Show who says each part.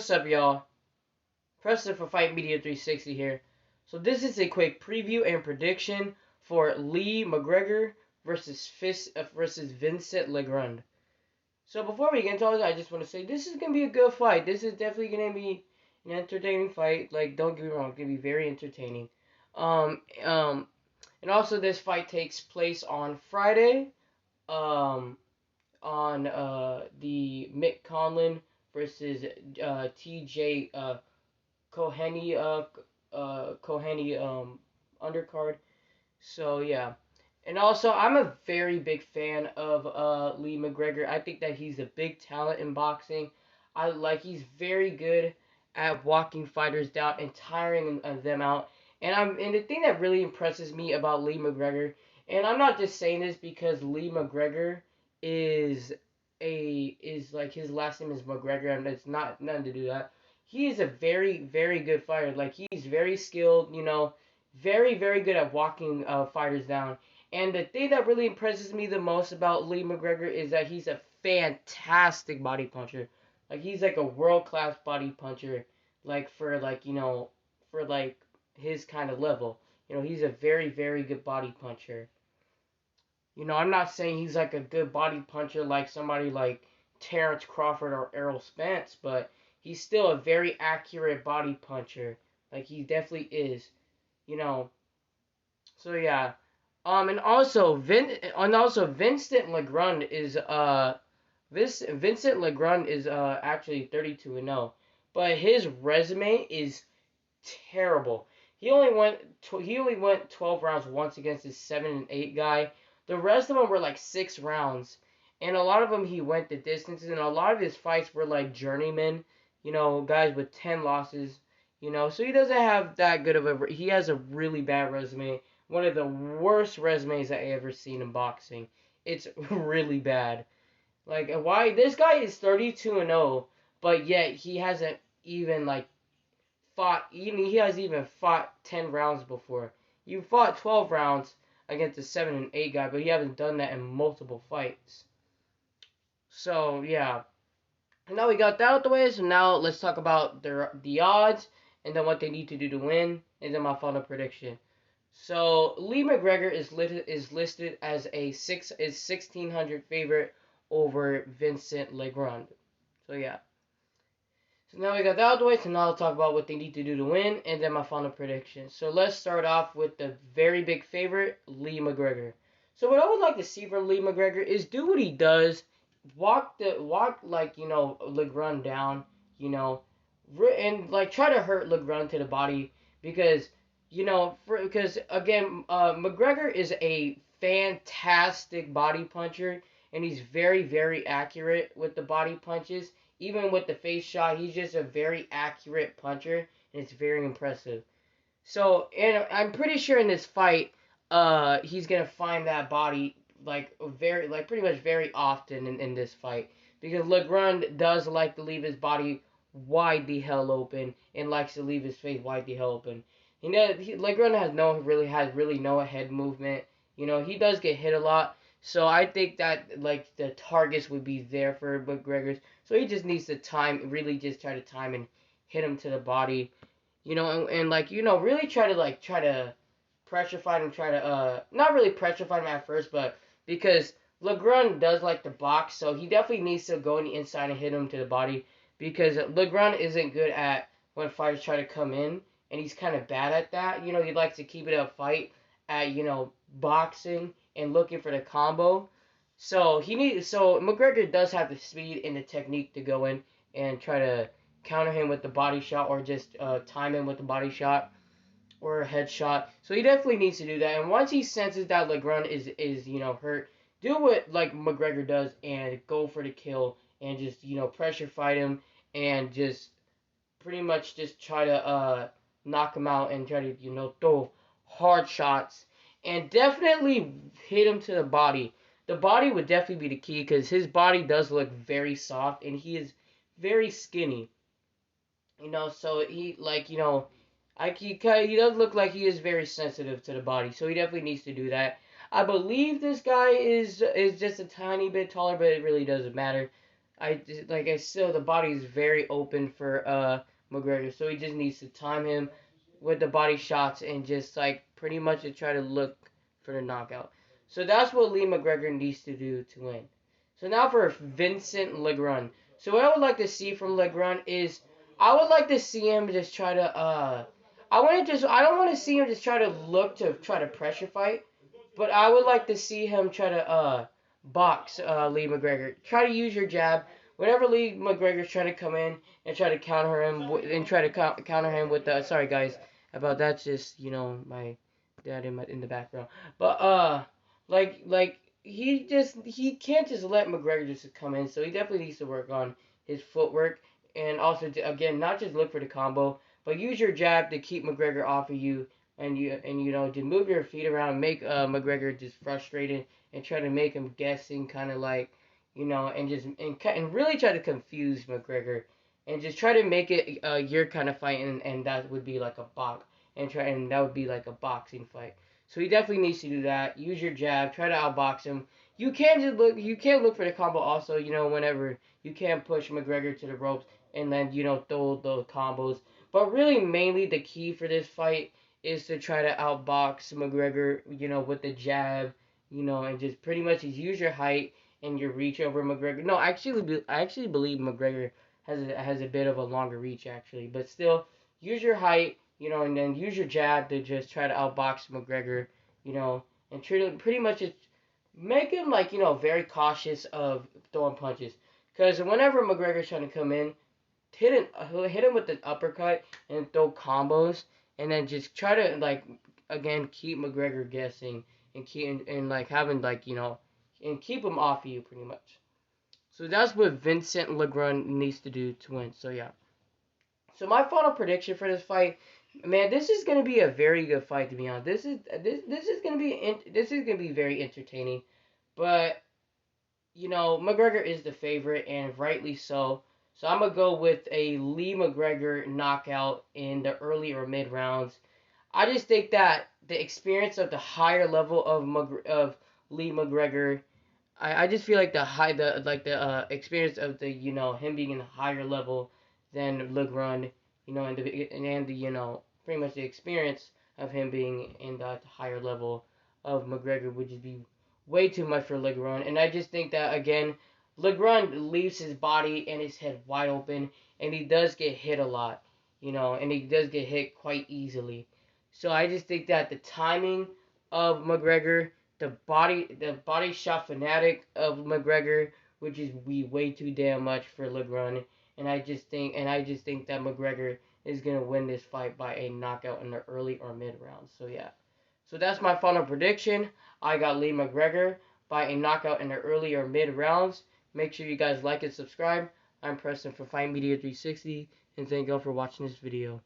Speaker 1: what's up, y'all? Preston for Fight Media 360 here. So this is a quick preview and prediction for Mcgregor versus Vincent Legrand. So before we get into all that, I just want to say this is gonna be a good fight. This is definitely gonna be an entertaining fight. Like, don't get me wrong, it's gonna be very entertaining. Um, um, and also this fight takes place on Friday. Um, on the Mick Conlon versus TJ Koheni Koheni undercard. So yeah. And also I'm a very big fan of Mcgregor. I think that he's a big talent in boxing. He's very good at walking fighters down and tiring them out. And the thing that really impresses me about Mcgregor, and I'm not just saying this because Mcgregor is is like his last name is McGregor, and it's not nothing to do with that. He is a very, very good fighter. Like, he's very skilled, very, very good at walking fighters down. And the thing that really impresses me the most about Mcgregor is that he's a fantastic body puncher. Like, he's like a world class body puncher. Like, for like his kind of level. He's a very, very good body puncher. I'm not saying he's like a good body puncher like somebody like Terrence Crawford or Errol Spence, but he's still a very accurate body puncher. Like, he definitely is, you know. So yeah. And also Vincent Legrand is Vincent Legrand is actually 32-0, but his resume is terrible. He only went 12 rounds once against his 7-8 guy. The rest of them were like 6 rounds, and a lot of them he went the distances, and a lot of his fights were like journeymen, guys with 10 losses, So he doesn't have that good of a. He has a really bad resume, one of the worst resumes I ever seen in boxing. It's really bad. Like, why this guy is 32-0, but yet he hasn't even like he has even fought 10 rounds before. You fought 12 rounds against a 7-8 guy, but you haven't done that in multiple fights. So yeah. Now we got that out the way, so now let's talk about the odds and then what they need to do to win, and then my final prediction. So Mcgregor is listed as a 1600 favorite over Vincent Legrand. So yeah. So now we got that out of the way, so now I'll talk about what they need to do to win, and then my final prediction. So let's start off with the very big favorite, Mcgregor. So what I would like to see from Mcgregor is do what he does, walk like, Legrand down, and like try to hurt Legrand to the body because, because again, McGregor is a fantastic body puncher, and he's very, very accurate with the body punches. Even with the face shot, he's just a very accurate puncher, and it's very impressive. So, and I'm pretty sure in this fight, he's gonna find that body like pretty much very often in this fight, because Legrand does like to leave his body wide the hell open and likes to leave his face wide the hell open. Legrand has really no head movement. He does get hit a lot, so I think that like the targets would be there for McGregor's. So he just needs to really just try to time and hit him to the body, and like really try to pressure fight him, try to not really pressure fight him at first, but because Legrand does like to box, so he definitely needs to go on the inside and hit him to the body, because Legrand isn't good at when fighters try to come in, and he's kind of bad at that. He likes to keep it a fight at boxing and looking for the combo. So McGregor does have the speed and the technique to go in and try to counter him with the body shot, or just time him with the body shot or a headshot. So he definitely needs to do that. And once he senses that Legrand is hurt, do what like McGregor does and go for the kill, and just pressure fight him, and just pretty much just try to knock him out, and try to throw hard shots, and definitely hit him to the body. The body would definitely be the key, because his body does look very soft, and he is very skinny. So he he does look like he is very sensitive to the body, so he definitely needs to do that. I believe this guy is just a tiny bit taller, but it really doesn't matter. I still the body is very open for McGregor, so he just needs to time him with the body shots and just like pretty much to try to look for the knockout. So that's what Lee McGregor needs to do to win. So now for Vincent Legrand. So what I would like to see from Legrand is I would like to see him just try to I don't want to see him just try to look to try to pressure fight, but I would like to see him try to box Lee McGregor. Try to use your jab. Whenever Lee McGregor's trying to come in and try to counter him and try to counter him with the sorry guys about that's just my dad in the background. But he can't just let McGregor just come in. So he definitely needs to work on his footwork and also to, again not just look for the combo, but use your jab to keep McGregor off of you and to move your feet around, make McGregor just frustrated and try to make him guessing, kind of like and really try to confuse McGregor and just try to make it your kind of fight, and that would be like a box and that would be like a boxing fight. So he definitely needs to do that. Use your jab, try to outbox him. You can't look for the combo also, whenever you can't push McGregor to the ropes and then throw the combos. But really mainly the key for this fight is to try to outbox McGregor, with the jab, and just pretty much just use your height and your reach over McGregor. No, I actually believe McGregor has a bit of a longer reach actually, but still use your height, and then use your jab to just try to outbox McGregor, and pretty much just make him like very cautious of throwing punches, because whenever McGregor's trying to come in, hit him with the uppercut and throw combos, and then just try to like again keep McGregor guessing and keep and like having like and keep him off of you pretty much. So that's what Vincent Legrand needs to do to win. So yeah. So my final prediction for this fight, man, this is gonna be a very good fight to be honest. This is gonna be very entertaining, but McGregor is the favorite, and rightly so. So I'm gonna go with a Lee McGregor knockout in the early or mid rounds. I just think that the experience of the higher level of Lee McGregor, I just feel like the experience of the him being in a higher level than Legrand, and the pretty much the experience of him being in the higher level of McGregor would just be way too much for Legrand. And I just think that again, Legrand leaves his body and his head wide open, and he does get hit a lot, and he does get hit quite easily. So I just think that the timing of McGregor, the body shot fanatic of McGregor, which is be way too damn much for Legrand, and I just think that McGregor is gonna win this fight by a knockout in the early or mid rounds. So yeah. So that's my final prediction. I got Lee McGregor by a knockout in the early or mid rounds. Make sure you guys like and subscribe. I'm Preston for Fight Media 360, and thank you all for watching this video.